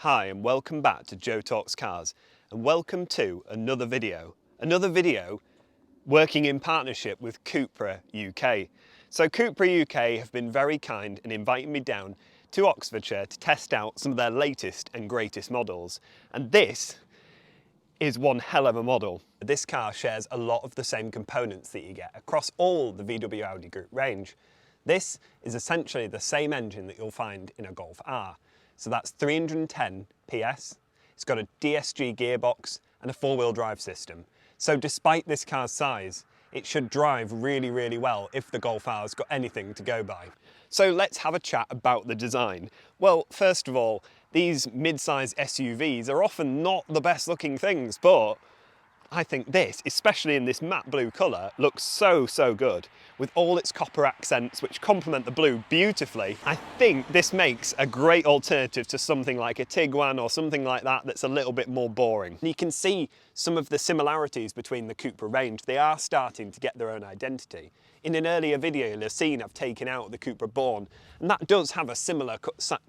Hi and welcome back to Joe Talks Cars and welcome to another video working in partnership with Cupra UK. So Cupra UK have been very kind and invited me down to Oxfordshire to test out some of their latest and greatest models, and this is one hell of a model. This car shares a lot of the same components that you get across all the VW Audi Group range. This is essentially the same engine that you'll find in a Golf R. So that's 310 PS, it's got a DSG gearbox and a four-wheel drive system. So despite this car's size, it should drive really, really well if the Golf R's got anything to go by. So let's have a chat about the design. Well, first of all, these mid-size SUVs are often not the best looking things, but I think this, especially in this matte blue colour, looks so good. With all its copper accents, which complement the blue beautifully, I think this makes a great alternative to something like a Tiguan or something like that that's a little bit more boring. And you can see some of the similarities between the Cupra range. They are starting to get their own identity. In an earlier video you'll have seen I've taken out the Cupra Born, and that does have a similar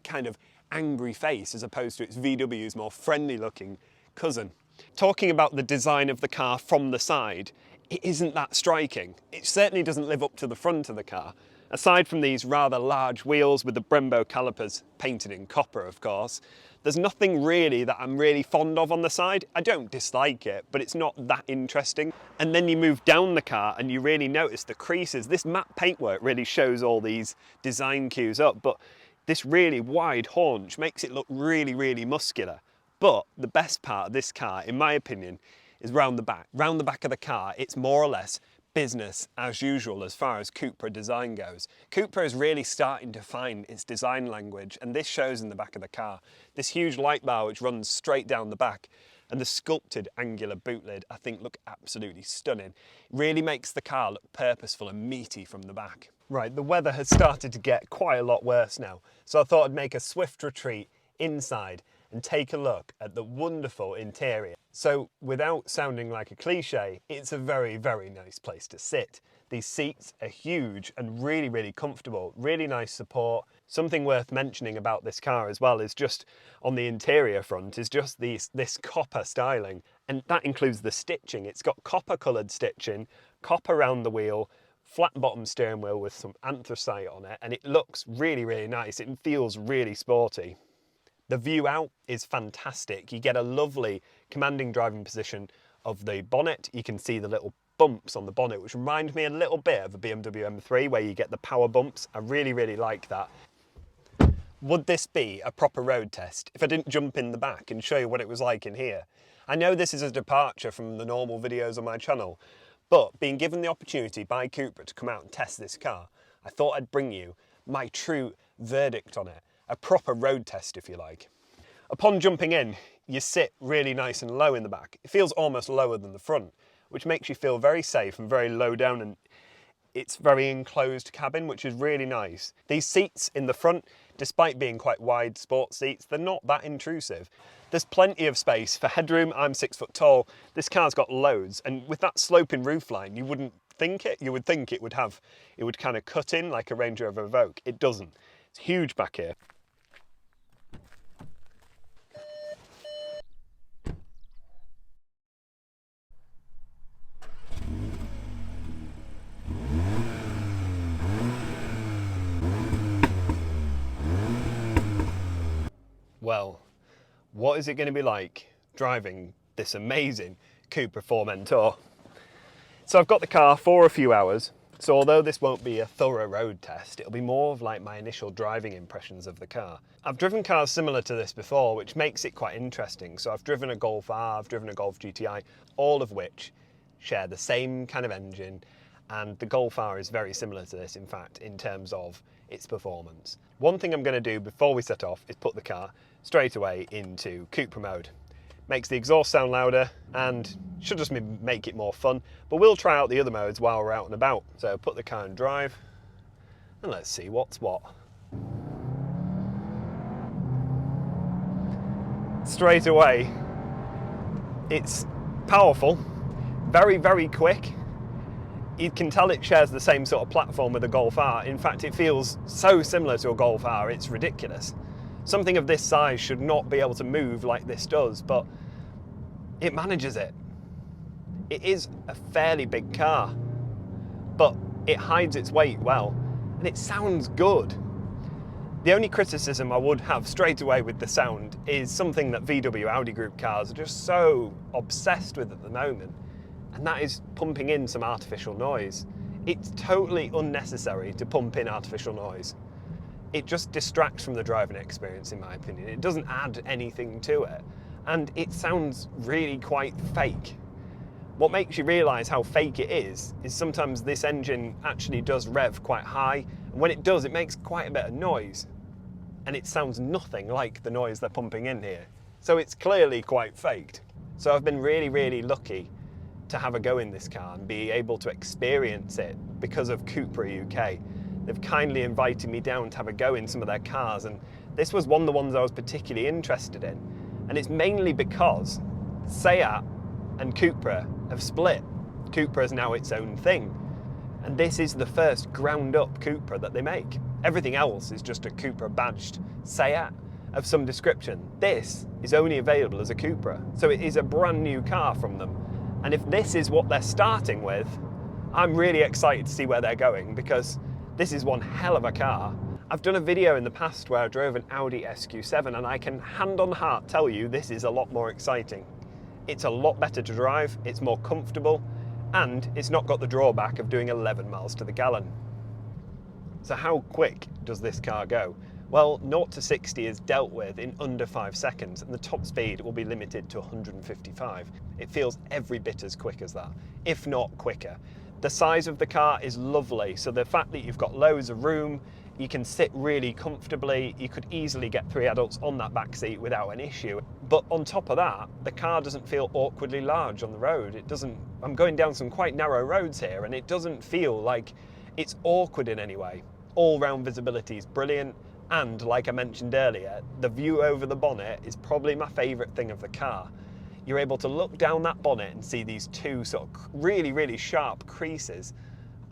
kind of angry face as opposed to its VW's more friendly looking cousin. Talking about the design of the car from the side, it isn't that striking. It certainly doesn't live up to the front of the car. Aside from these rather large wheels with the Brembo calipers painted in copper, of course, there's nothing really that I'm really fond of on the side. I don't dislike it, but it's not that interesting. And then you move down the car and you really notice the creases. This matte paintwork really shows all these design cues up, but this really wide haunch makes it look really, really muscular. But the best part of this car, in my opinion, is round the back. Round the back of the car, it's more or less business as usual as far as Cupra design goes. Cupra is really starting to find its design language, and this shows in the back of the car. This huge light bar which runs straight down the back, and the sculpted angular boot lid, I think look absolutely stunning. It really makes the car look purposeful and meaty from the back. Right, the weather has started to get quite a lot worse now, so I thought I'd make a swift retreat inside and take a look at the wonderful interior. So without sounding like a cliche, it's a very, very nice place to sit. These seats are huge and really, really comfortable, really nice support. Something worth mentioning about this car as well is just on the interior front is just this copper styling, and that includes the stitching. It's got copper coloured stitching, copper around the wheel, flat bottom steering wheel with some anthracite on it, and it looks really, really nice. It feels really sporty. The view out is fantastic. You get a lovely commanding driving position of the bonnet. You can see the little bumps on the bonnet, which remind me a little bit of a BMW M3 where you get the power bumps. I really, really like that. Would this be a proper road test if I didn't jump in the back and show you what it was like in here? I know this is a departure from the normal videos on my channel, but being given the opportunity by Cupra to come out and test this car, I thought I'd bring you my true verdict on it. A proper road test, if you like. Upon jumping in, you sit really nice and low in the back. It feels almost lower than the front, which makes you feel very safe and very low down, and it's very enclosed cabin, which is really nice. These seats in the front, despite being quite wide sports seats, they're not that intrusive. There's plenty of space for headroom. I'm 6 foot tall. This car's got loads, and with that sloping roofline, you wouldn't think it. You would think it would kind of cut in like a Range Rover Evoque. It doesn't. It's huge back here. Well, what is it going to be like driving this amazing Cupra Formentor? So I've got the car for a few hours, so although this won't be a thorough road test, it'll be more of like my initial driving impressions of the car. I've driven cars similar to this before, which makes it quite interesting. So I've driven a Golf R, I've driven a Golf GTI, all of which share the same kind of engine, and the Golf R is very similar to this, in fact, in terms of its performance. One thing I'm going to do before we set off is put the car straight away into Cupra mode. Makes the exhaust sound louder and should just make it more fun, but we'll try out the other modes while we're out and about. So put the car in drive and let's see what's what. Straight away, it's powerful, very, very quick. You can tell it shares the same sort of platform with a Golf R. In fact, it feels so similar to a Golf R, it's ridiculous. Something of this size should not be able to move like this does, but it manages it. It is a fairly big car, but it hides its weight well, and it sounds good. The only criticism I would have straight away with the sound is something that VW Audi Group cars are just so obsessed with at the moment, and that is pumping in some artificial noise. It's totally unnecessary to pump in artificial noise. It just distracts from the driving experience, in my opinion. It doesn't add anything to it, and it sounds really quite fake. What makes you realise how fake it is sometimes this engine actually does rev quite high, and when it does, it makes quite a bit of noise, and it sounds nothing like the noise they're pumping in here. So it's clearly quite faked. So I've been really, really lucky to have a go in this car and be able to experience it because of Cupra UK. They've kindly invited me down to have a go in some of their cars, and this was one of the ones I was particularly interested in. And it's mainly because Seat and Cupra have split. Cupra is now its own thing. And this is the first ground up Cupra that they make. Everything else is just a Cupra badged Seat of some description. This is only available as a Cupra. So it is a brand new car from them. And if this is what they're starting with, I'm really excited to see where they're going, because this is one hell of a car. I've done a video in the past where I drove an Audi SQ7, and I can hand on heart tell you this is a lot more exciting. It's a lot better to drive, it's more comfortable, and it's not got the drawback of doing 11 miles to the gallon. So how quick does this car go? Well, 0 to 60 is dealt with in under 5 seconds, and the top speed will be limited to 155. It feels every bit as quick as that, if not quicker. The size of the car is lovely, so the fact that you've got loads of room, you can sit really comfortably, you could easily get 3 adults on that back seat without an issue. But on top of that, the car doesn't feel awkwardly large on the road. It doesn't, I'm going down some quite narrow roads here, and it doesn't feel like it's awkward in any way. All-round visibility is brilliant, and like I mentioned earlier, the view over the bonnet is probably my favourite thing of the car. You're able to look down that bonnet and see these two sort of really, really sharp creases,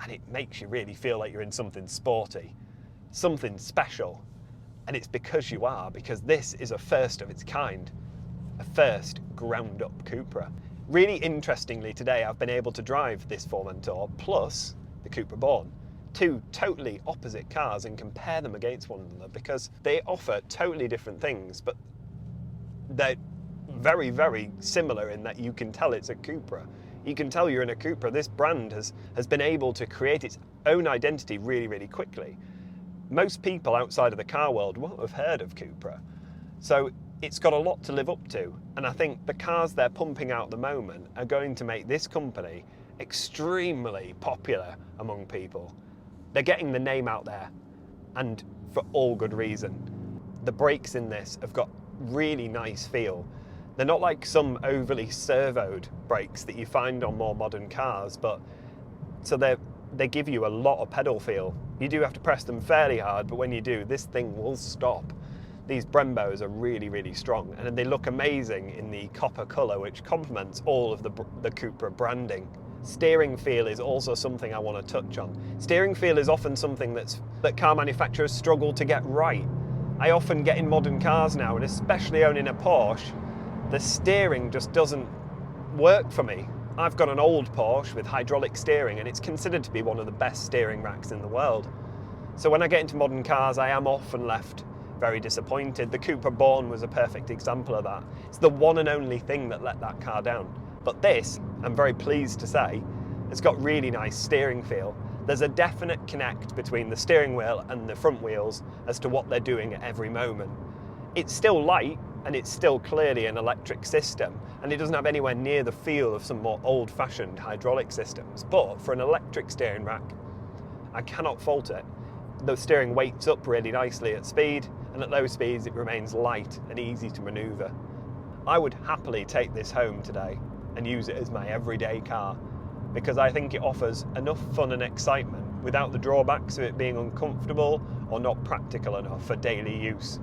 and it makes you really feel like you're in something sporty, something special. And it's because you are, because this is a first of its kind, a first ground-up Cupra. Really interestingly today, I've been able to drive this Formentor plus the Cupra Born, two totally opposite cars, and compare them against one another, because they offer totally different things, but they're very, very similar in that you can tell it's a Cupra. You can tell you're in a Cupra. This brand has been able to create its own identity really, really quickly. Most people outside of the car world won't have heard of Cupra. So it's got a lot to live up to. And I think the cars they're pumping out at the moment are going to make this company extremely popular among people. They're getting the name out there, and for all good reason. The brakes in this have got really nice feel. They're not like some overly servoed brakes that you find on more modern cars, but so they give you a lot of pedal feel. You do have to press them fairly hard, but when you do, this thing will stop. These Brembos are really, really strong, and they look amazing in the copper colour, which complements all of the Cupra branding. Steering feel is also something I want to touch on. Steering feel is often something that car manufacturers struggle to get right. I often get in modern cars now, and especially owning a Porsche, the steering just doesn't work for me. I've got an old Porsche with hydraulic steering, and it's considered to be one of the best steering racks in the world. So when I get into modern cars, I am often left very disappointed. The Cupra Born was a perfect example of that. It's the one and only thing that let that car down. But this, I'm very pleased to say, has got really nice steering feel. There's a definite connect between the steering wheel and the front wheels as to what they're doing at every moment. It's still light, and it's still clearly an electric system, and it doesn't have anywhere near the feel of some more old-fashioned hydraulic systems, but for an electric steering rack, I cannot fault it. The steering weights up really nicely at speed, and at low speeds it remains light and easy to manoeuvre. I would happily take this home today and use it as my everyday car, because I think it offers enough fun and excitement without the drawbacks of it being uncomfortable or not practical enough for daily use.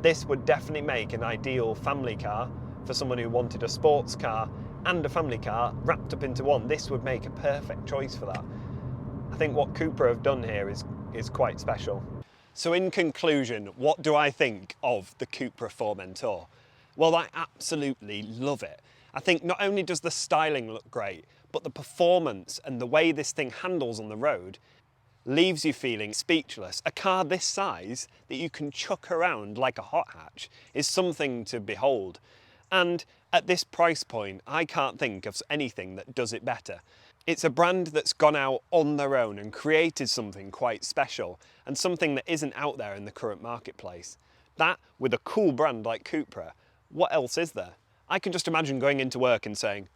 This would definitely make an ideal family car for someone who wanted a sports car and a family car wrapped up into one. This would make a perfect choice for that. I think what Cupra have done here is quite special. So in conclusion, what do I think of the Cupra Formentor? Well, I absolutely love it. I think not only does the styling look great, but the performance and the way this thing handles on the road leaves you feeling speechless. A car this size that you can chuck around like a hot hatch is something to behold. And at this price point, I can't think of anything that does it better. It's a brand that's gone out on their own and created something quite special and something that isn't out there in the current marketplace. That, with a cool brand like Cupra, what else is there? I can just imagine going into work and saying,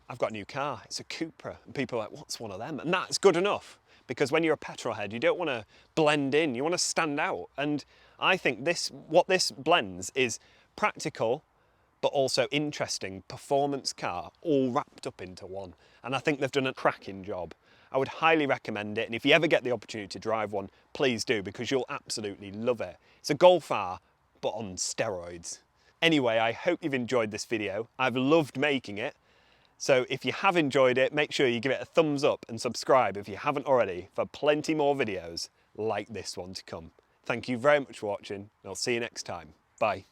I've got a new car, it's a Cupra. And people are like, what's one of them? And that's good enough. Because when you're a petrol head, you don't want to blend in, you want to stand out. And I think what this blends is practical, but also interesting performance car all wrapped up into one. And I think they've done a cracking job. I would highly recommend it. And if you ever get the opportunity to drive one, please do, because you'll absolutely love it. It's a Golf R, but on steroids. Anyway, I hope you've enjoyed this video. I've loved making it. So if you have enjoyed it, make sure you give it a thumbs up and subscribe if you haven't already for plenty more videos like this one to come. Thank you very much for watching, and I'll see you next time. Bye.